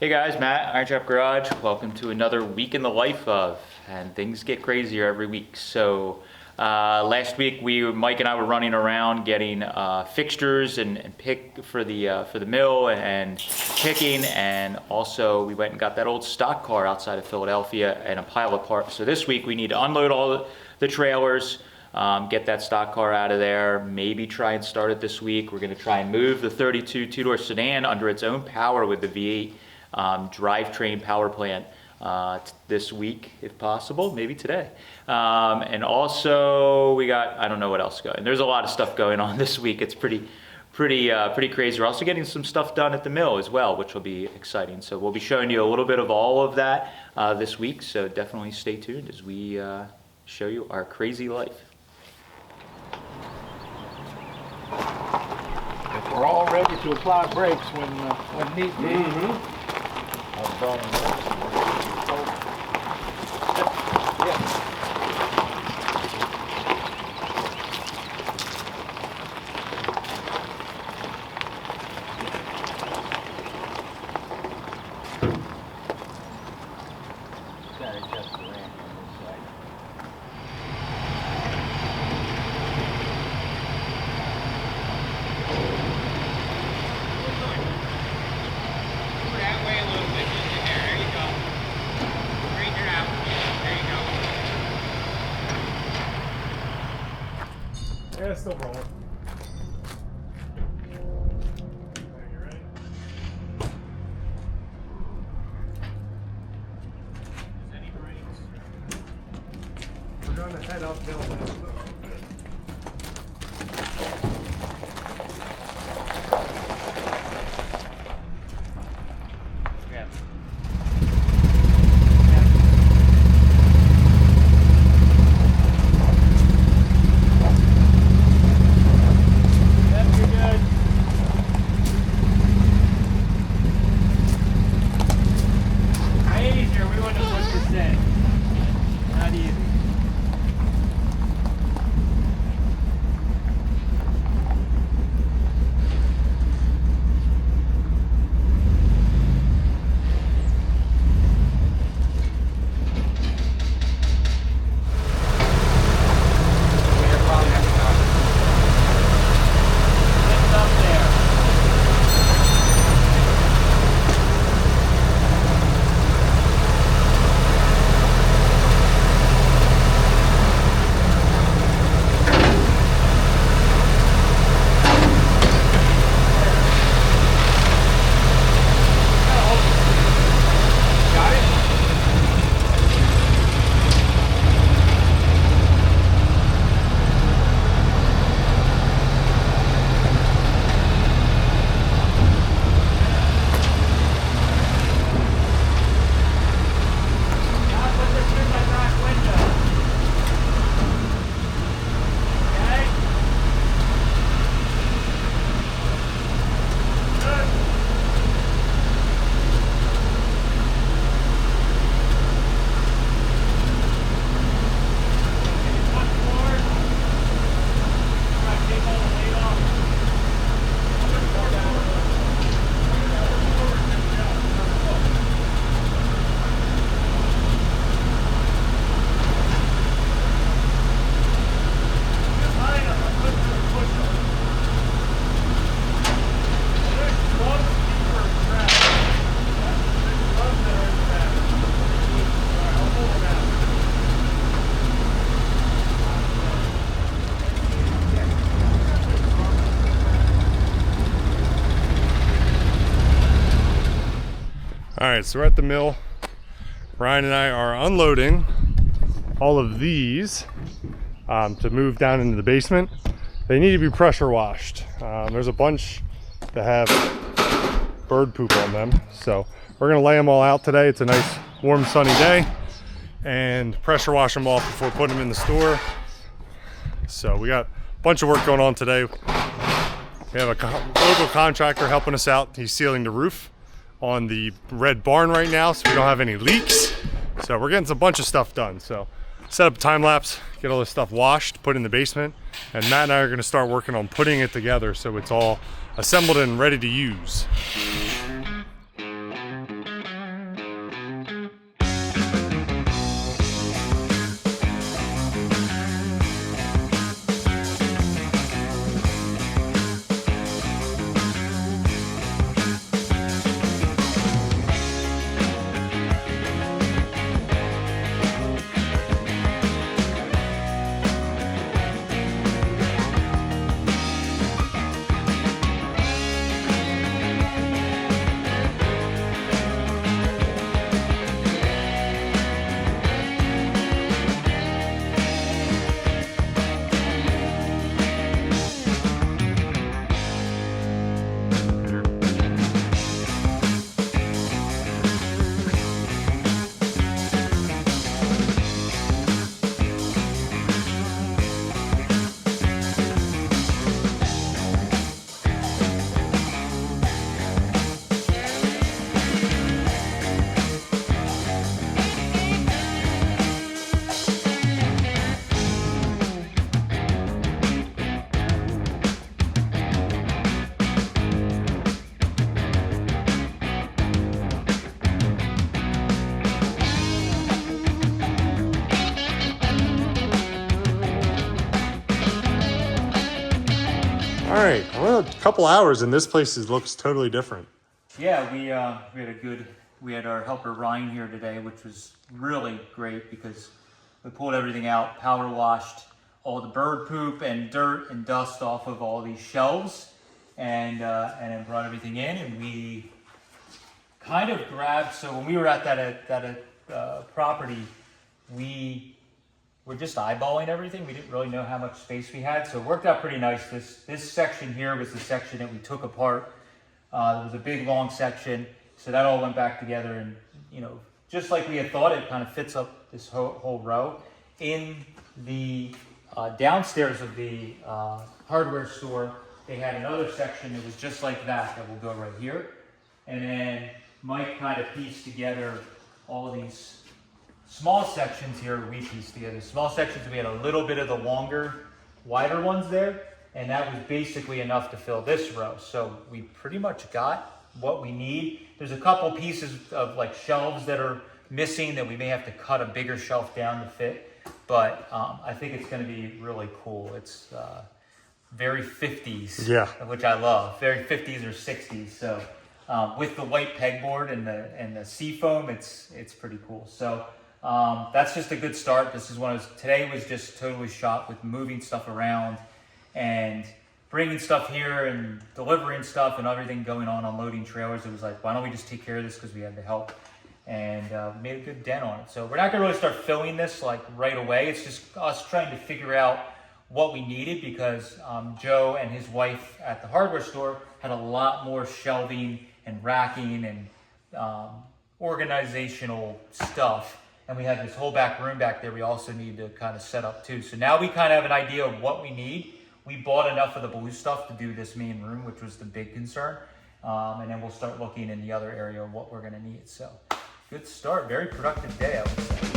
Hey guys, Matt, IronTrap Garage. Welcome to another week in the life of, and things get crazier every week. So last week Mike and I were running around getting fixtures and pick for the mill and picking, and also we went and got that old stock car outside of Philadelphia and a pile of parts. So this week we need to unload all the trailers. Get that stock car out of there, maybe try and start it this week. We're going to try and move the 32 two-door sedan under its own power with the V8 drivetrain power plant this week, if possible, maybe today. And also we got, I don't know what else going. There's a lot of stuff going on this week. It's pretty crazy. We're also getting some stuff done at the mill as well, which will be exciting. So we'll be showing you a little bit of all of that this week. So definitely stay tuned as we show you our crazy life. If we're all ready to apply brakes when need be. Yeah, it's still rolling. You ready? Is any brakes? We're going to head uphill now. All right, so we're at the mill. Ryan and I are unloading all of these to move down into the basement. They need to be pressure washed. There's a bunch that have bird poop on them. So we're gonna lay them all out today. It's a nice warm sunny day, and pressure wash them off before putting them in the store. So we got a bunch of work going on today. We have a local contractor helping us out. He's sealing the roof on the red barn right now, so we don't have any leaks. So we're getting a bunch of stuff done. So set up a time lapse, get all this stuff washed, put in the basement, and Matt and I are gonna start working on putting it together so it's all assembled and ready to use. right, well, a couple hours and this place looks totally different. Yeah, we had our helper Ryan here today, which was really great because we pulled everything out, power washed all the bird poop and dirt and dust off of all these shelves, and then brought everything in, and we kind of grabbed. So when we were at that property, we were just eyeballing everything. We didn't really know how much space we had, so it worked out pretty nice. This section here was the section that we took apart. It was a big long section, so that all went back together, and just like we had thought, it kind of fits up this whole row. In the downstairs of the hardware store, they had another section that was just like that will go right here, and then Mike kind of pieced together all these small sections here. We pieced together small sections. We had a little bit of the longer, wider ones there, and that was basically enough to fill this row. So we pretty much got what we need. There's a couple pieces of like shelves that are missing that we may have to cut a bigger shelf down to fit, but I think it's going to be really cool. It's very 50s, yeah, which I love, very 50s or 60s. So with the white pegboard and the seafoam, it's pretty cool. So that's just a good start. This is today was just totally shot with moving stuff around and bringing stuff here and delivering stuff and everything going on, unloading trailers. It was like, why don't we just take care of this because we had the help, and we made a good dent on it. So we're not gonna really start filling this like right away. It's just us trying to figure out what we needed, because Joe and his wife at the hardware store had a lot more shelving and racking and organizational stuff. And we had this whole back room back there we also need to kind of set up too. So now we kind of have an idea of what we need. We bought enough of the blue stuff to do this main room, which was the big concern. And then we'll start looking in the other area of what we're gonna need. So good start, very productive day, I would say.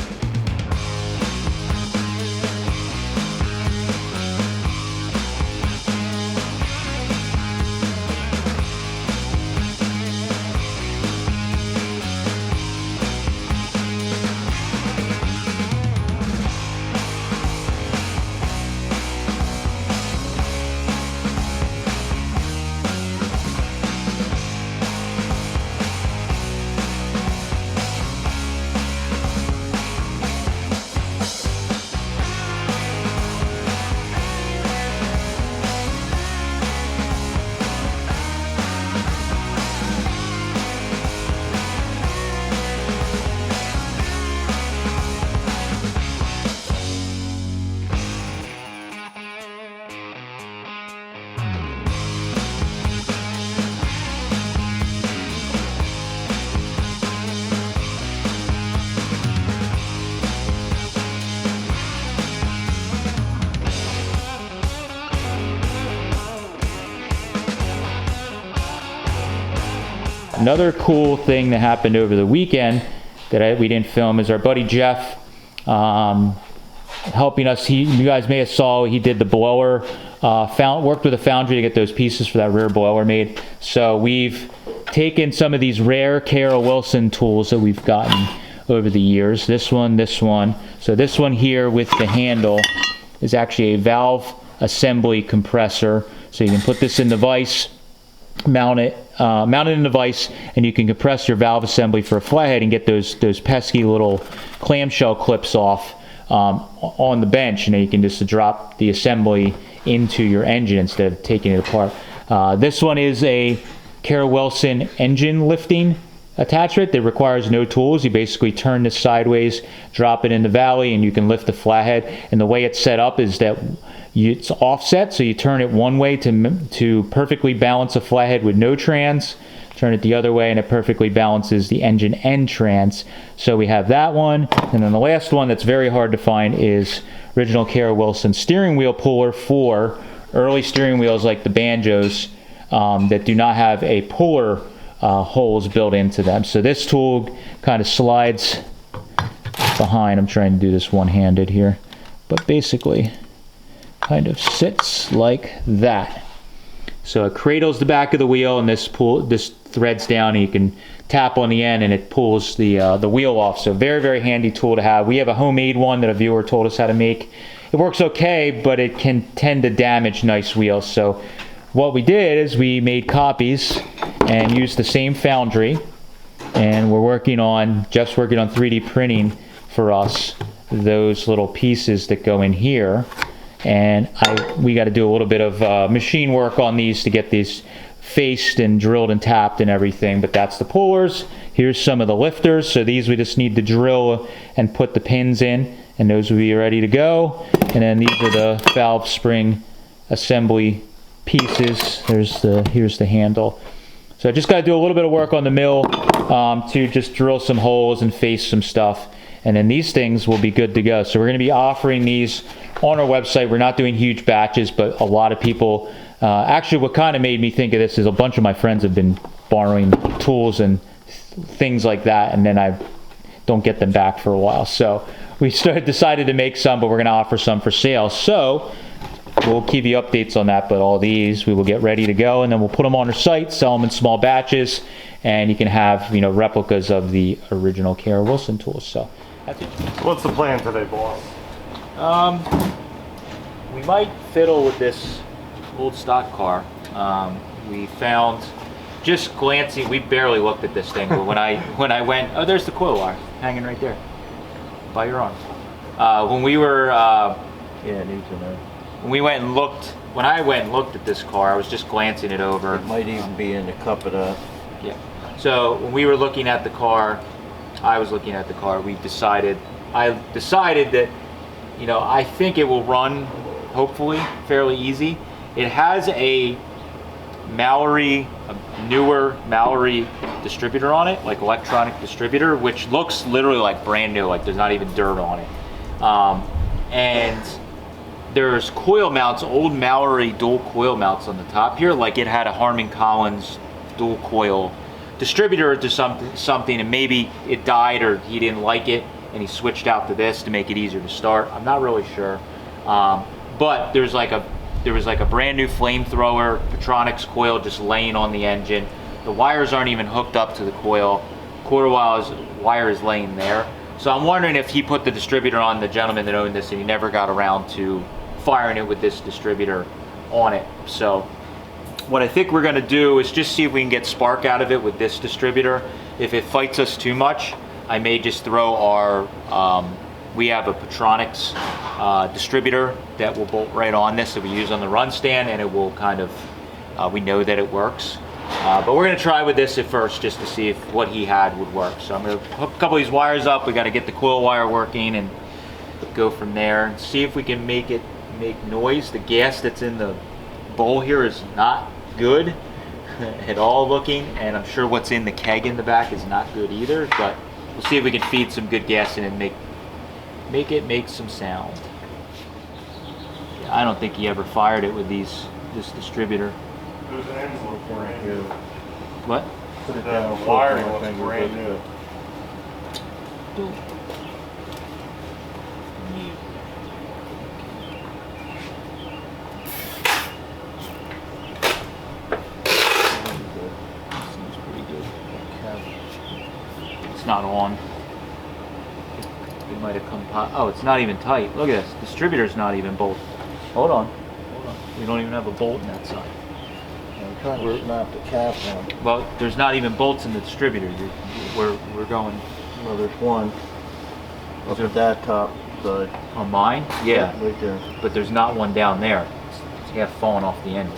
Another cool thing that happened over the weekend that we didn't film is our buddy Jeff helping us. You guys may have saw he did the blower, worked with a foundry to get those pieces for that rear blower made. So we've taken some of these rare Carol Wilson tools that we've gotten over the years. This one. So this one here with the handle is actually a valve assembly compressor. So you can put this in the vise, mount it in the vise, and you can compress your valve assembly for a flathead and get those pesky little clamshell clips off on the bench, and then you can just drop the assembly into your engine instead of taking it apart. This one is a Carol Wilson engine lifting attachment that requires no tools. You basically turn this sideways, drop it in the valley, and you can lift the flathead. And the way it's set up is that it's offset, so you turn it one way to perfectly balance a flathead with no trans, turn it the other way, and it perfectly balances the engine and trans. So we have that one, and then the last one that's very hard to find is original Carol Wilson steering wheel puller for early steering wheels like the Banjos that do not have a puller holes built into them. So this tool kind of slides behind. I'm trying to do this one-handed here, but basically kind of sits like that. So it cradles the back of the wheel, and this threads down, and you can tap on the end and it pulls the wheel off. So very, very handy tool to have. We have a homemade one that a viewer told us how to make. It works okay, but it can tend to damage nice wheels. So what we did is we made copies and used the same foundry, and Jeff's working on 3D printing for us those little pieces that go in here. And we got to do a little bit of machine work on these to get these faced and drilled and tapped and everything, but that's the pullers. Here's some of the lifters. So these we just need to drill and put the pins in, and those will be ready to go. And then these are the valve spring assembly pieces. Here's the handle. So I just got to do a little bit of work on the mill to just drill some holes and face some stuff, and then these things will be good to go. So we're going to be offering these on our website. We're not doing huge batches, but a lot of people, actually what kind of made me think of this is a bunch of my friends have been borrowing tools and things like that, and then I don't get them back for a while. So we decided to make some, but we're going to offer some for sale. So we'll keep you updates on that, but all these we will get ready to go, and then we'll put them on our site, sell them in small batches, and you can have, you know, replicas of the original K.R. Wilson tools. So that's it. What's the plan today, boss? We might fiddle with this old stock car. We found, just glancing, we barely looked at this thing, but when I went, oh, there's the coil wire hanging right there by your arm. When we were, yeah, it needs to know. When I went and looked at this car, I was just glancing it over. It might even be in the cup of the... Yeah. So when we were looking at the car, I was looking at the car, I decided that, you know, I think it will run, hopefully, fairly easy. It has a newer Mallory distributor on it, like electronic distributor, which looks literally like brand new, like there's not even dirt on it. And there's coil mounts, old Mallory dual coil mounts on the top here, like it had a Harman Collins dual coil distributor to something, and maybe it died or he didn't like it and he switched out to this to make it easier to start. I'm not really sure. But there was like a brand new flamethrower Petronix coil just laying on the engine. The wires aren't even hooked up to the coil. Wire is laying there. So I'm wondering if he put the distributor on, the gentleman that owned this, and he never got around to firing it with this distributor on it. So what I think we're gonna do is just see if we can get spark out of it with this distributor. If it fights us too much, I may just throw our, we have a Petronix distributor that will bolt right on this that we use on the run stand, and it will kind of, we know that it works. But we're gonna try with this at first just to see if what he had would work. So I'm gonna hook a couple of these wires up. We gotta get the coil wire working and go from there and see if we can make it make noise. The gas that's in the bowl here is not good at all looking, and I'm sure what's in the keg in the back is not good either, but we'll see if we can feed some good gas in and make it make some sound. Yeah, I don't think he ever fired it with this distributor. There's an envelope brand new. What? The wiring looks brand new. Seems pretty good. It's not on. It might have come oh, it's not even tight. Look at this. Distributor's not even bolted. Hold on. We don't even have a bolt in that side. I'm trying to snap the cap on. Well, there's not even bolts in the distributor. We're going. Well, there's one up at that top side. On mine? Yeah. Right there. But there's not one down there. It's half falling off the end.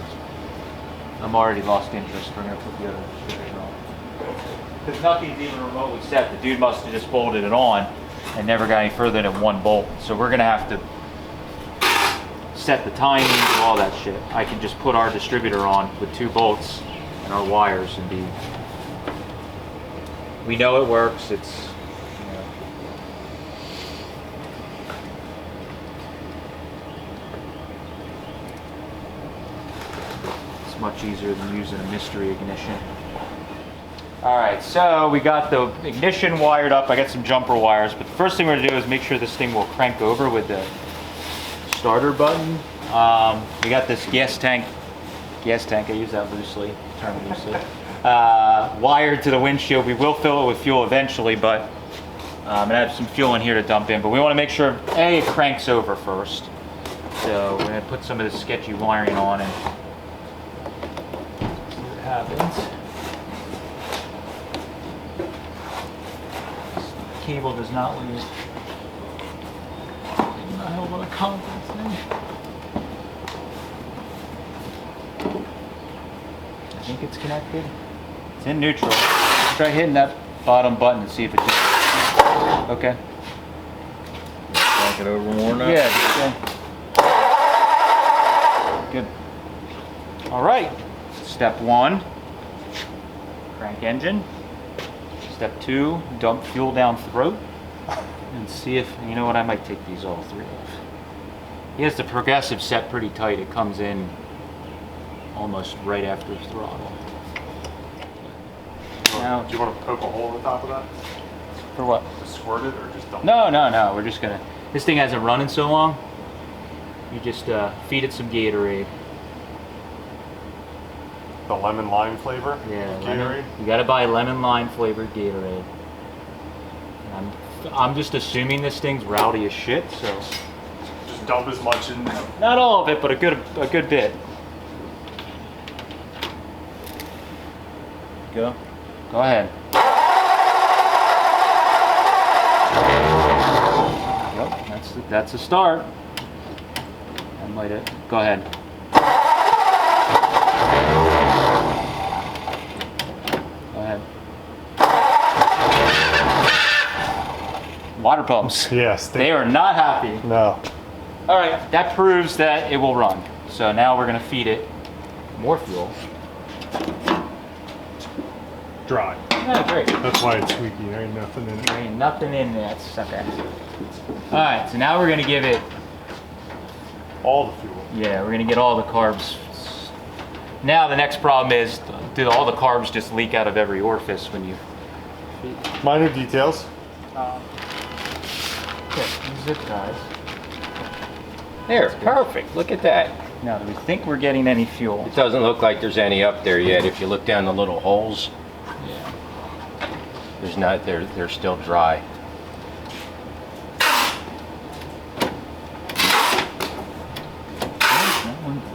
I'm already lost interest. We're going to put the other distributor on. Because nothing's even remotely set. The dude must have just bolted it on and never got any further than one bolt. So we're going to have to set the timing and all that shit. I can just put our distributor on with 2 bolts and our wires and be... We know it works. It's... You know, it's much easier than using a mystery ignition. Alright, so we got the ignition wired up. I got some jumper wires, but the first thing we're going to do is make sure this thing will crank over with the starter button. We got this gas tank, I use that loosely, term loosely, wired to the windshield. We will fill it with fuel eventually, but and I have some fuel in here to dump in, but we want to make sure, A, it cranks over first. So we're going to put some of this sketchy wiring on and happens. Cable does not leave. Not a hell of a confidence thing. I think it's connected. It's in neutral. Try hitting that bottom button and see if it just. Okay. Back it over more now? Yeah. Good. All right. Step 1, crank engine. Step 2, dump fuel down throat. And see if, you know what, I might take these all 3 off. He has the progressive set pretty tight. It comes in almost right after throttle. Now, Do you want to poke a hole in the top of that? for what? To squirt it or just dump No. We're just gonna. This thing hasn't run in so long. You just feed it some Gatorade. the lemon lime flavor? Yeah, Gatorade? you gotta buy lemon lime flavored Gatorade. And I'm just assuming this thing's rowdy as shit, so Just dump as much in there. not all of it, but a good bit. Go ahead. Yep, that's a start. I might have. Go ahead. Go ahead. Water pumps. Yes. They are not happy. No. All right, that proves that it will run. So now we're gonna feed it more fuel. Dry. Yeah, great. That's why it's squeaky. There ain't nothing in it. There ain't nothing in there. It's okay. All right, so now we're gonna give it. All the fuel. Yeah, we're gonna get all the carbs. Now the next problem is, do all the carbs just leak out of every orifice when you? Minor details. Yeah, zip ties. There, perfect. Look at that. Now, do we think we're getting any fuel? It doesn't look like there's any up there yet. If you look down the little holes, Yeah. there's not. They're still dry.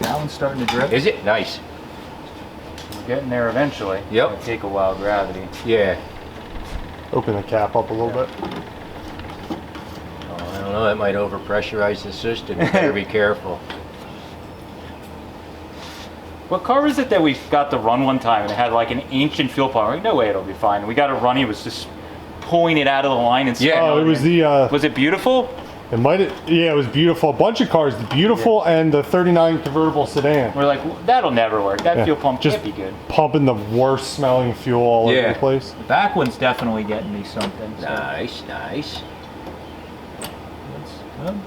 That one's starting to drip. Is it? Nice. We're getting there eventually. Yep. It's gonna take a while, gravity. Yeah. Open the cap up a little bit. Oh, I don't know. That might overpressurize the system. You better be careful. What car is it that we got to run one time and it had like an ancient fuel pump? Like, no way, it'll be fine. We got it running. It was just pulling it out of the line and Yeah. Oh, it was the. Was it beautiful? It might. Yeah, it was beautiful. A bunch of cars. The beautiful and the '39 convertible sedan. We're like, that'll never work. That Yeah, fuel pump just can't be good. pumping the worst smelling fuel all over Yeah. the place. The back one's definitely getting me something. So Nice, nice. that's good.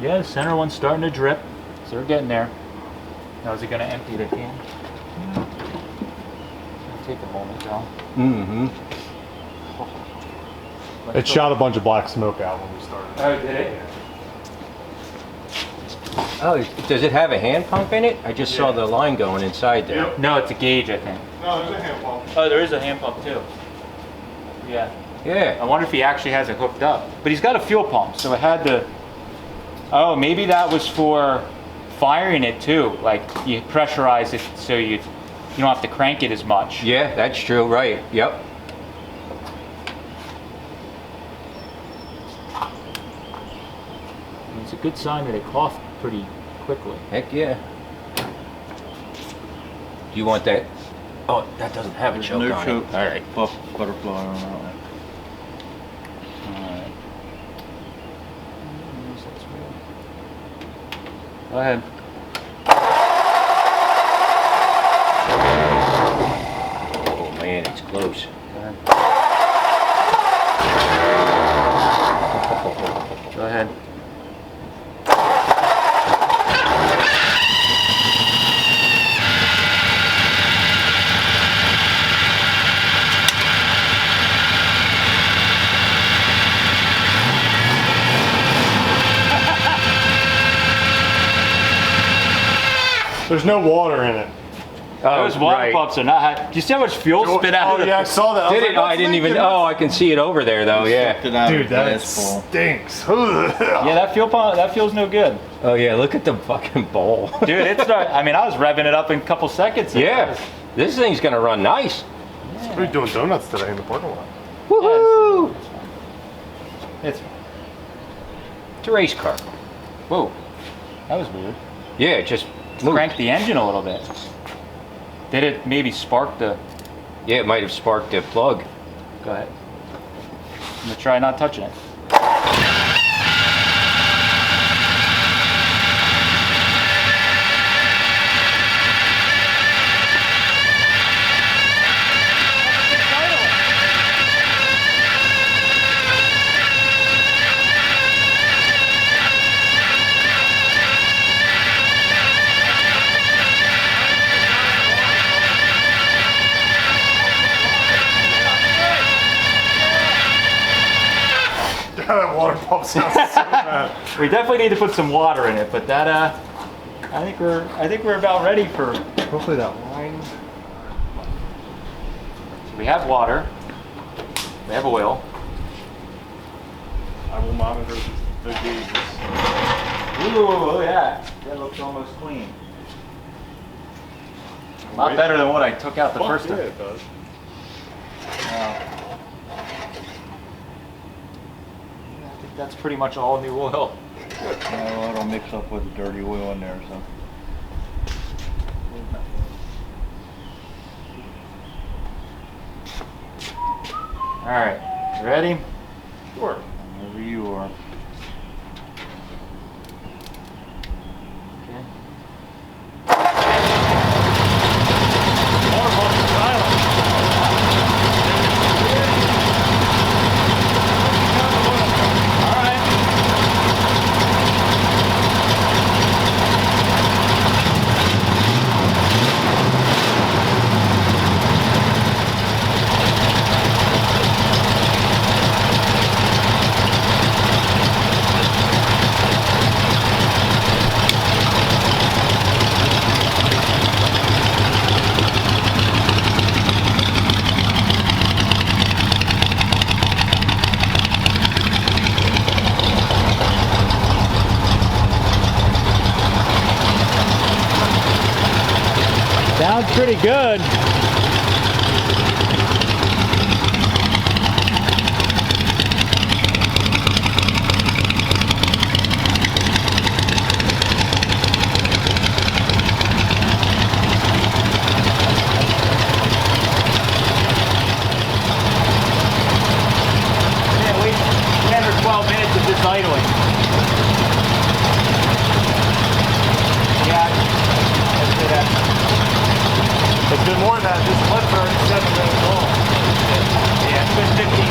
Yeah, the center one's starting to drip. So we're getting there. Now is it going to empty the can? It'll take a moment though. Mm-hmm. It shot a bunch of black smoke out when we started. Oh, did it? Oh, does it have a hand pump in it? I just saw the line going inside there. Yep. No, it's a gauge, I think. No, there's a hand pump. Oh, there is a hand pump too. Yeah. I Yeah. wonder if he actually has it hooked up. But he's got a fuel pump, so it had to. Oh, maybe that was for firing it too. Like you pressurize it so you don't have to crank it as much. Yeah, that's true. Right. Yep. And it's a good sign that it coughed pretty quickly. Heck yeah. Do you want that? Oh, that doesn't have a There's choke no on choke. it. All right. Butterfly on that one. Alright. Go ahead. Oh man, it's close. Go ahead. Go ahead. There's no water in it. Oh, Those water right. pumps are not hot. Do you see how much fuel spit out Oh of yeah, I saw that. Did it? Oh, I didn't even. Oh, I can see it over there though. Yeah. Sucked it out of Dude, the that glass bowl. stinks. Yeah, that fuel pump, that fuel's no good. Oh yeah. Look at the fucking bowl. Dude, it's not, I mean, I was revving it up in a couple seconds. Yeah. This thing's gonna run nice. We're doing donuts today in the parking lot. Woohoo! It's, It's a race car. whoa, that was weird. Yeah, it just moved. Crank the engine a little bit. Did it maybe spark the, Yeah, it might have sparked the plug. go ahead. I'm gonna try not touching it. That water pump sounds so bad. We definitely need to put some water in it, but that, I think we're about ready for, Hopefully that line. we have water, we have oil. I will monitor the gauges. Ooh, look at that. That looks almost clean. A lot better than what I took out the first yeah, time. it does. I think that's pretty much all new oil. No, it'll mix up with the dirty oil in there, so. All right, ready? Sure. Wherever you are. Okay. Sounds pretty good. Yeah, wait 10 or 12 minutes of just idling. Yeah, I'd say that. It's been more than that. This clip's already 7 minutes long. Yeah, it's been 15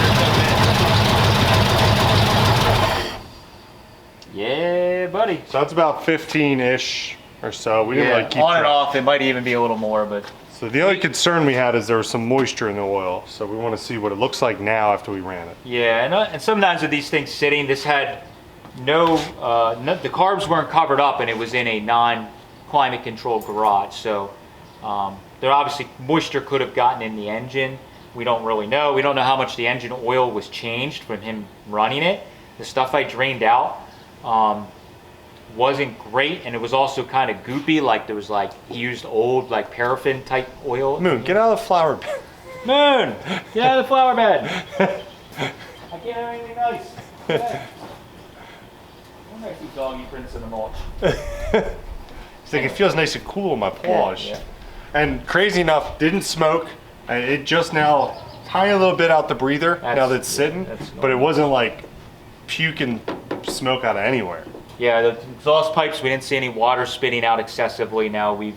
or so minutes. Yeah, buddy. So that's about 15-ish or so. We didn't really keep on and track. off, it might even be a little more, but So the only concern we had is there was some moisture in the oil. So we want to see what it looks like now after we ran it. yeah, and sometimes with these things sitting, this had no, the carbs weren't covered up, and it was in a non-climate controlled garage. So there obviously moisture could have gotten in the engine. We don't really know. We don't know how much the engine oil was changed from him running it. The stuff I drained out wasn't great, and it was also kind of goopy. Like there was like he used old like paraffin type oil. Moon, get out of the flower bed. Moon, get out of the flower bed. I can't have anything nice. Okay. I'm gonna keep doggy prints in the mulch. It's like it feels nice and cool in my paws. Yeah. And crazy enough, didn't smoke. And it just now, tiny little bit out the breather now that it's sitting, that's but it wasn't like puking smoke out of anywhere. Yeah, the exhaust pipes, we didn't see any water spitting out excessively. Now we've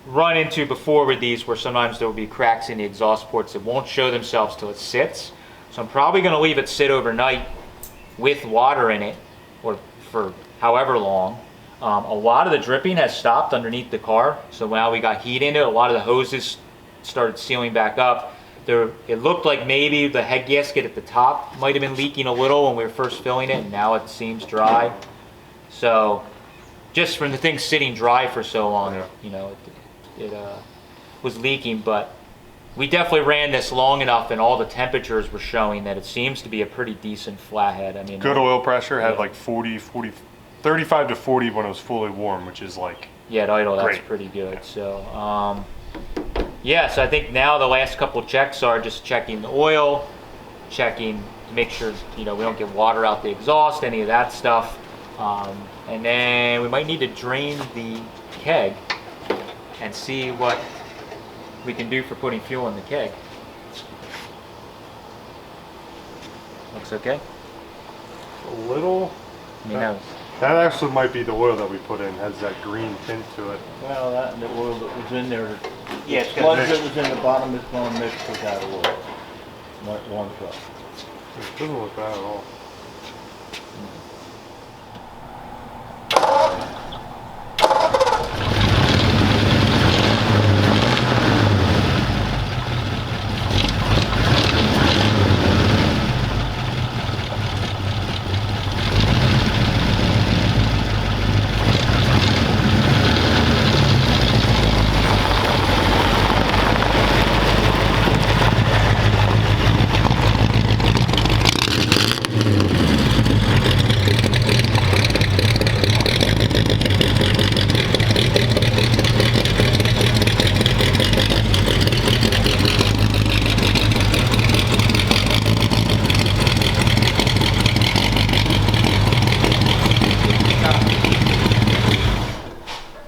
run into before with these where sometimes there will be cracks in the exhaust ports that won't show themselves till it sits. So I'm probably going to leave it sit overnight with water in it, or for however long. A lot of the dripping has stopped underneath the car, so now we got heat in it. A lot of the hoses started sealing back up. It looked like maybe the head gasket at the top might have been leaking a little when we were first filling it, and now it seems dry. So just from the thing sitting dry for so long, Yeah. you know, was leaking, but we definitely ran this long enough, and all the temperatures were showing that it seems to be a pretty decent flathead. I mean, Good oil pressure, had like 35 to 40 when it was fully warm, which is like yeah, at idle, that's great. pretty good. So, yeah, so I think now the last couple of checks are just checking the oil, checking to make sure, we don't get water out the exhaust, any of that stuff. And then we might need to drain the keg and see what we can do for putting fuel in the keg. Looks okay? A little. I mean, that was, That actually might be the oil that we put in, has that green tint to it. Well, that, the oil that was in there, yeah, it's the got sludge that was in the bottom is going to mix with that oil. One cup. It doesn't look bad at all.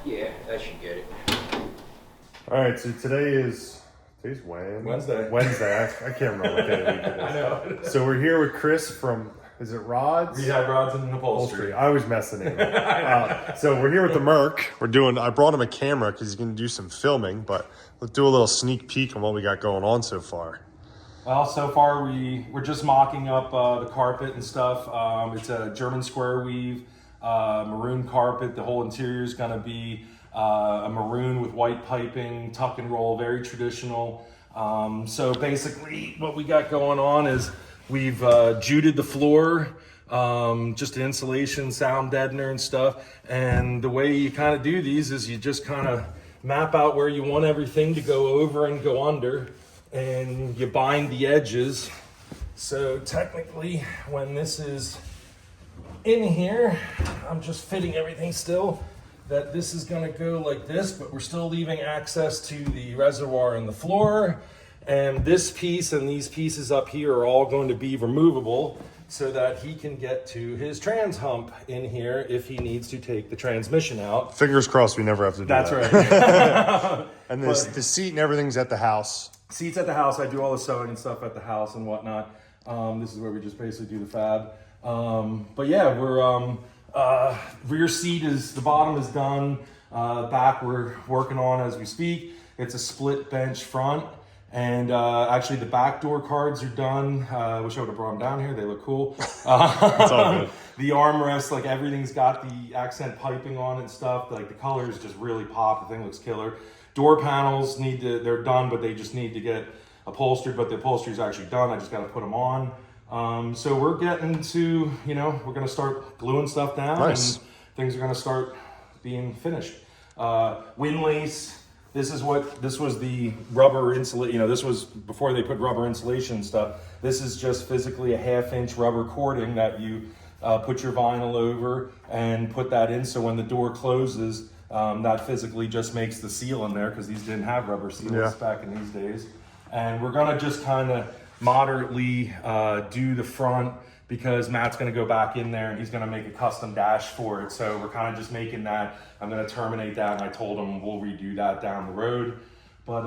Yeah, that should get it. All right, so today's Wednesday. Wednesday. I can't remember what day of the week it is. I know. So we're here with Chris from, is it Rods? Rehab rods and upholstery. I always mess the name up. So we're here with the Merc. I brought him a camera because he's going to do some filming, but let's do a little sneak peek on what we got going on so far. Well, so far we're just mocking up the carpet and stuff. It's a German square weave, maroon carpet. The whole interior is going to be a maroon with white piping, tuck and roll, very traditional. So basically what we got going on is we've juded the floor, just an insulation, sound deadener and stuff. And the way you kind of do these is you just kind of map out where you want everything to go over and go under, and you bind the edges. So technically when this is in here, I'm just fitting everything still, that this is going to go like this, but we're still leaving access to the reservoir in the floor. And this piece and these pieces up here are all going to be removable so that he can get to his trans hump in here if he needs to take the transmission out. Fingers crossed we never have to do That's that. right. And the seat and everything's at the house. Seats at the house. I do all the sewing and stuff at the house and whatnot. This is where we just basically do the fab. But yeah, we're rear seat is, the bottom is done. Back we're working on as we speak. It's a split bench front. And actually the back door cards are done. Wish I would have brought them down here. They look cool. It's all good. The armrest, like everything's got the accent piping on it and stuff. Like the colors just really pop. The thing looks killer. Door panels they're done, but they just need to get upholstered. But the upholstery is actually done. I just got to put them on. So we're getting to, we're going to start gluing stuff down. Nice. And things are going to start being finished. Windlace. This was the rubber insulation, this was before they put rubber insulation and stuff. This is just physically a 1/2-inch rubber cording that you put your vinyl over and put that in. So when the door closes, that physically just makes the seal in there, because these didn't have rubber seals back in these days. And we're gonna just kind of moderately do the front, because Matt's going to go back in there and he's going to make a custom dash for it. So we're kind of just making that. I'm going to terminate that, and I told him we'll redo that down the road. But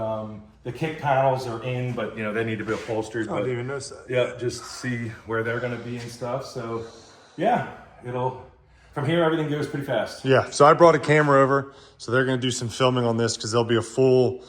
the kick panels are in, but they need to be upholstered. I didn't even notice that. Yeah, just see where they're going to be and stuff. So yeah, from here everything goes pretty fast. Yeah, so I brought a camera over, so they're going to do some filming on this because there'll be a full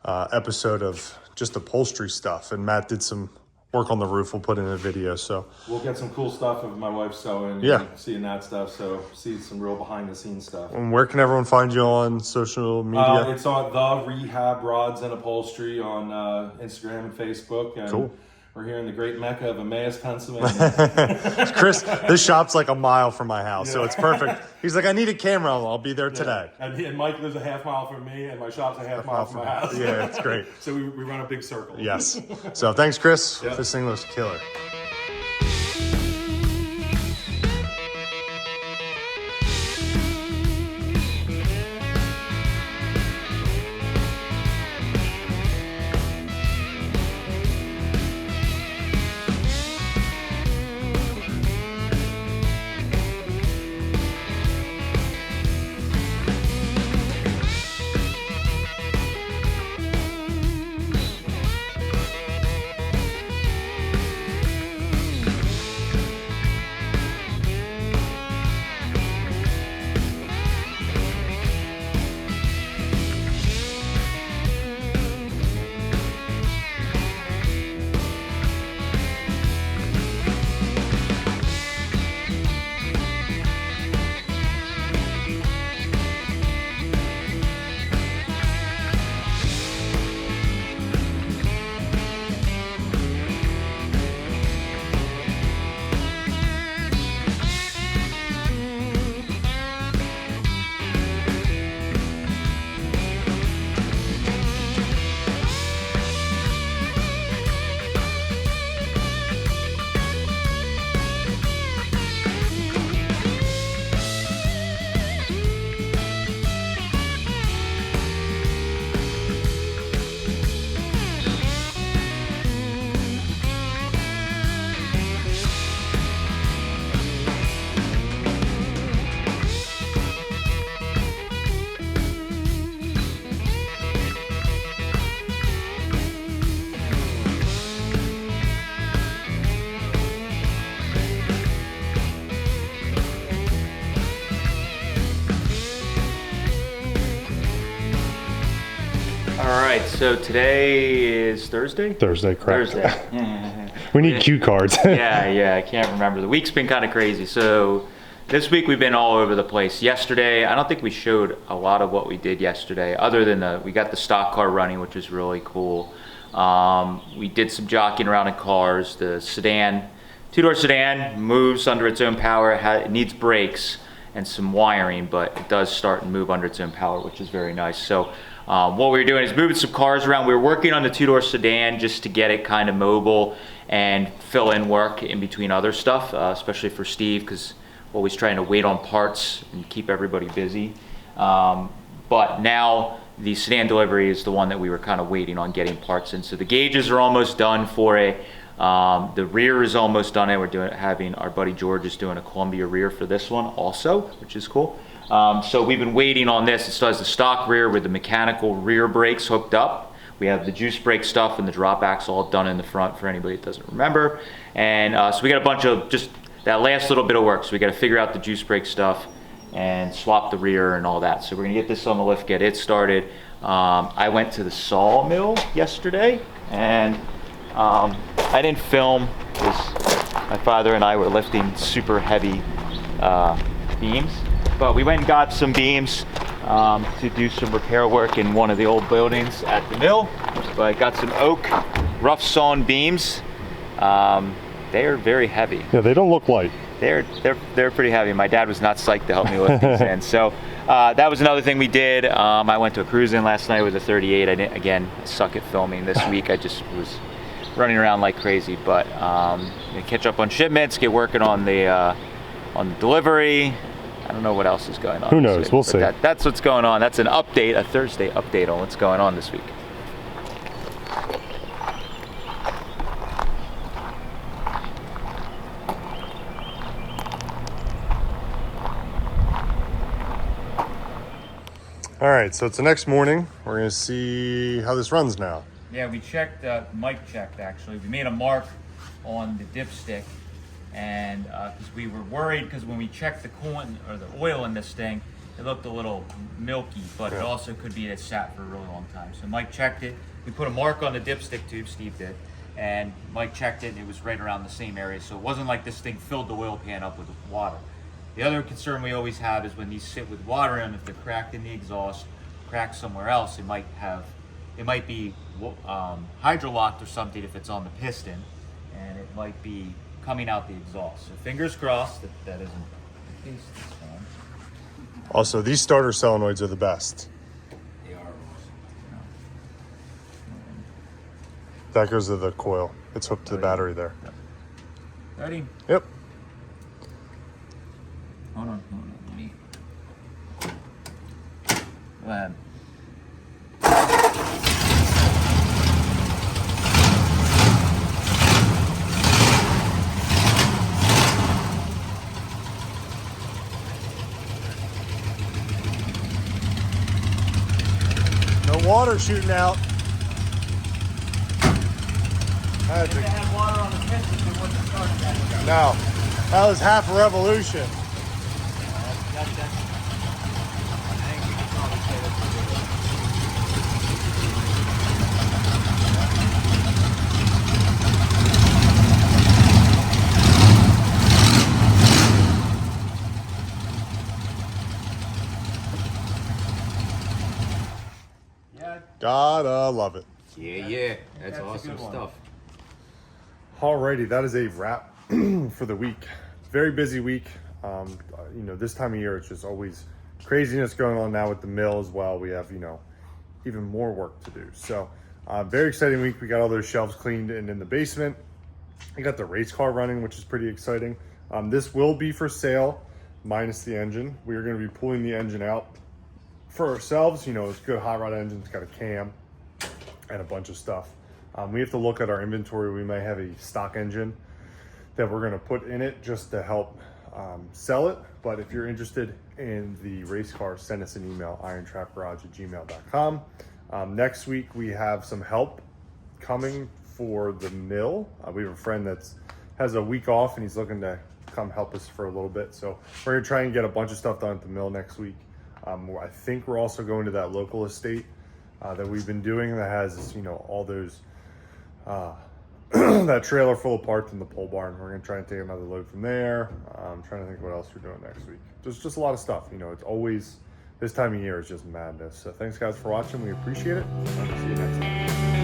episode of just upholstery stuff. And Matt did some work on the roof. We'll put in a video. So we'll get some cool stuff of my wife sewing, yeah, and seeing that stuff. So see some real behind the scenes stuff. And where can everyone find you on social media? It's on the Rehab Rods and Upholstery on Instagram and Facebook. And cool. We're here in the great mecca of Emmaus, Pennsylvania. Chris, this shop's like a mile from my house, so it's perfect. He's like, I need a camera. I'll be there today. And Mike lives a half mile from me, and my shop's a half mile from my house. Yeah, it's great. So we run a big circle. Yes. So thanks, Chris. Yep. This thing looks killer. All right, so today is Thursday? Thursday, correct. Thursday. We need cue cards. Yeah, I can't remember. The week's been kind of crazy. So this week we've been all over the place. Yesterday, I don't think we showed a lot of what we did yesterday, other than we got the stock car running, which was really cool. We did some jockeying around in cars. The sedan, two-door sedan, moves under its own power. It needs brakes and some wiring, but it does start and move under its own power, which is very nice. So what we were doing is moving some cars around. We were working on the two-door sedan just to get it kind of mobile and fill in work in between other stuff, especially for Steve, because always trying to wait on parts and keep everybody busy. But now the sedan delivery is the one that we were kind of waiting on getting parts in. So the gauges are almost done for it. The rear is almost done. And we're having our buddy George is doing a Columbia rear for this one also, which is cool. So we've been waiting on this. It still has the stock rear with the mechanical rear brakes hooked up. We have the juice brake stuff and the drop axle all done in the front for anybody that doesn't remember. And so we got a bunch of just that last little bit of work. So we got to figure out the juice brake stuff and swap the rear and all that. So we're gonna get this on the lift, get it started. I went to the sawmill yesterday and I didn't film because my father and I were lifting super heavy beams. But we went and got some beams to do some repair work in one of the old buildings at the mill. But I got some oak rough sawn beams. They are very heavy. Yeah, they don't look light. They're pretty heavy. My dad was not psyched to help me lift these in. So that was another thing we did. I went to a cruise-in last night with a 38. I suck at filming this week. I just was running around like crazy. But catch up on shipments, get working on the delivery. I don't know what else is going on. Who knows? We'll see. That's what's going on. That's an update, a Thursday update on what's going on this week. All right, so it's the next morning. We're gonna see how this runs now. Yeah, we checked, Mike checked actually. We made a mark on the dipstick, and because we were worried, because when we checked the coolant or the oil in this thing, it looked a little milky, but it also could be it sat for a really long time. So Mike checked it. We put a mark on the dipstick tube, Steve did, and Mike checked it, and it was right around the same area. So it wasn't like this thing filled the oil pan up with water. The other concern we always have is when these sit with water in, if they're cracked in the exhaust, cracked somewhere else, it might be hydrolocked or something if it's on the piston. and it might be coming out the exhaust. So fingers crossed that that isn't the case this time. Also, these starter solenoids are the best. They are. That goes to the coil. It's hooked to the battery there. Ready? Yep. Hold on. Let me. Go ahead. No water shooting out. If it had water on the pistons, it wouldn't have started that. No, that was half a revolution. I think we can probably say that's a good one. Yeah, Gotta love it. Yeah, that's a awesome good one. stuff. Alrighty, that is a wrap for the week. Very busy week. You know, this time of year, it's just always craziness going on now with the mill as well. We have, you know, even more work to do. So, very exciting week. We got all those shelves cleaned and in the basement. We got the race car running, which is pretty exciting. This will be for sale, minus the engine. We are going to be pulling the engine out for ourselves. You know, it's a good hot rod engine. It's got a cam and a bunch of stuff. We have to look at our inventory. We may have a stock engine that we're going to put in it just to help sell it. But if you're interested in the race car, send us an email, irontrapgarage@gmail.com. Next week, we have some help coming for the mill. We have a friend that's has a week off and he's looking to come help us for a little bit. So we're going to try and get a bunch of stuff done at the mill next week. I think we're also going to that local estate that we've been doing that has, you know, all those that trailer full of parts in the pole barn. We're gonna try and take another load from there. I'm trying to think what else we're doing next week. There's just a lot of stuff. You know, it's always this time of year is just madness. So thanks guys for watching. We appreciate it. See you next time.